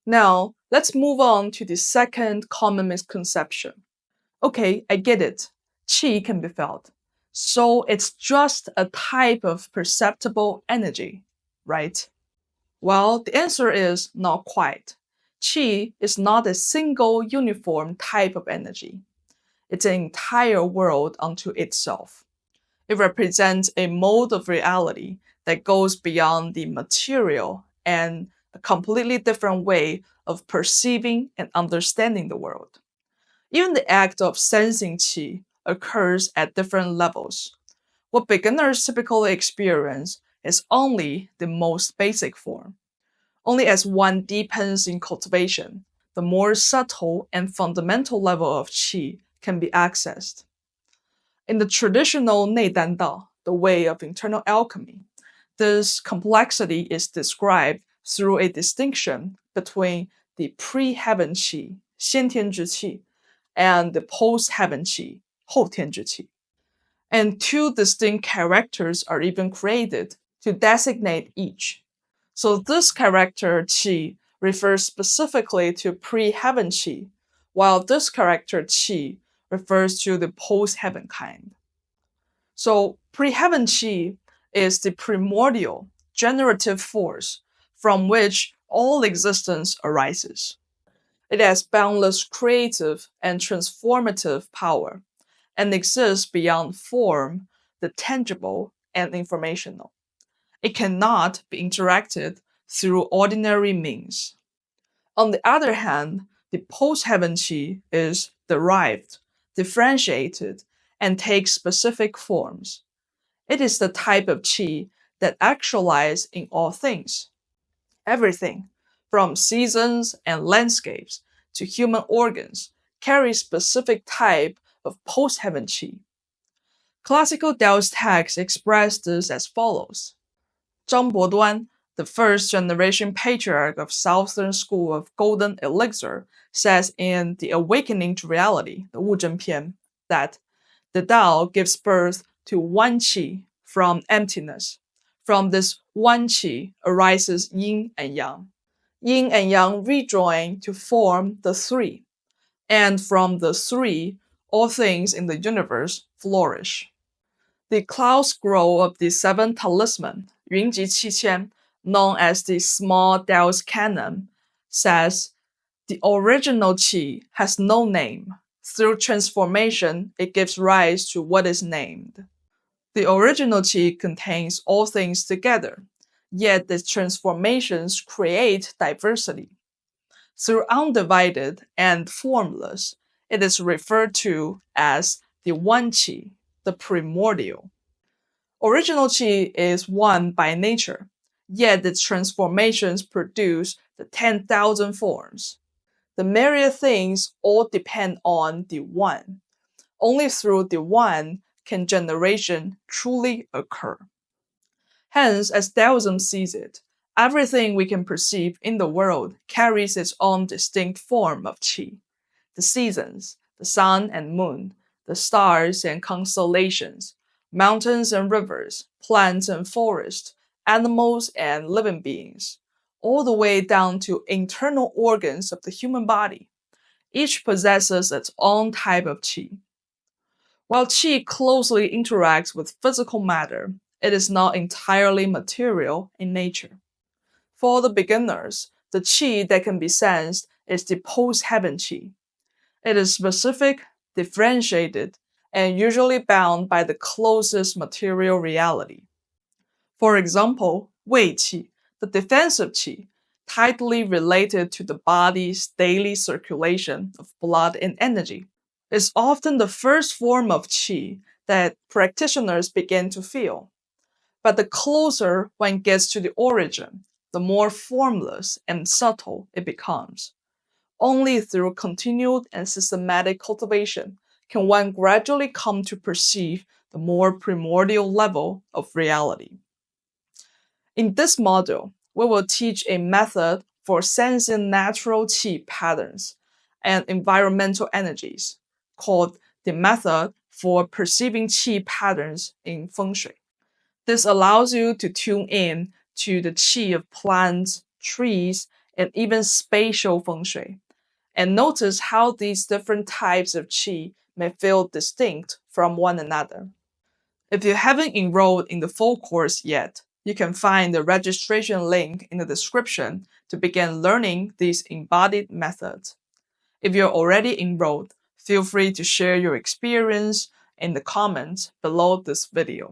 Now, let's move on to the second common misconception. Okay, I get it. Qi can be felt. So it's just a type of perceptible energy, right? Well, the answer is not quite. Qi is not a single uniform type of energy. It's an entire world unto itself. It represents a mode of reality that goes beyond the material and a completely different way of perceiving and understanding the world. Even the act of sensing qi occurs at different levels. What beginners typically experience is only the most basic form. Only as one deepens in cultivation, the more subtle and fundamental level of qi can be accessed. In the traditional Neidan Dao, the way of internal alchemy, this complexity is described through a distinction between the pre-heaven qi, 先天之气, and the post-heaven qi, 后天之气. And two distinct characters are even created to designate each. So this character qi refers specifically to pre-heaven qi, while this character qi refers to the post-heaven kind. So pre-heaven qi is the primordial, generative force from which all existence arises. It has boundless creative and transformative power and exists beyond form, the tangible and informational. It cannot be interacted through ordinary means. On the other hand, the post-heaven qi is derived, differentiated, and takes specific forms. It is the type of qi that actualizes in all things. Everything, from seasons and landscapes to human organs, carries specific type of post-heaven qi. Classical Daoist texts express this as follows. Zhang Boduan, the first-generation patriarch of Southern School of Golden Elixir, says in The Awakening to Reality, the Wuzhen Pian, that the Tao gives birth to one qi from emptiness. From this one qi arises yin and yang. Yin and yang rejoin to form the three. And from the three, all things in the universe flourish. The cloud scroll of the seven talisman, 云集七千, known as the small Daoist canon, says, the original qi has no name. Through transformation, it gives rise to what is named. The original qi contains all things together, yet the transformations create diversity. Through undivided and formless, it is referred to as the one qi, the primordial. Original qi is one by nature, yet its transformations produce the 10,000 forms. The myriad things all depend on the one. Only through the one can generation truly occur. Hence, as Daoism sees it, everything we can perceive in the world carries its own distinct form of qi. The seasons, the sun and moon, the stars and constellations, mountains and rivers, plants and forests, animals and living beings, all the way down to internal organs of the human body. Each possesses its own type of qi. While qi closely interacts with physical matter, it is not entirely material in nature. For the beginners, the qi that can be sensed is the post-heaven qi. It is specific, differentiated, and usually bound by the closest material reality. For example, wei qi, the defensive qi, tightly related to the body's daily circulation of blood and energy, is often the first form of qi that practitioners begin to feel. But the closer one gets to the origin, the more formless and subtle it becomes. Only through continued and systematic cultivation can one gradually come to perceive the more primordial level of reality. In this module, we will teach a method for sensing natural qi patterns and environmental energies, called the method for perceiving qi patterns in feng shui. This allows you to tune in to the qi of plants, trees, and even spatial feng shui, and notice how these different types of qi may feel distinct from one another. If you haven't enrolled in the full course yet, you can find the registration link in the description to begin learning these embodied methods. If you're already enrolled, feel free to share your experience in the comments below this video.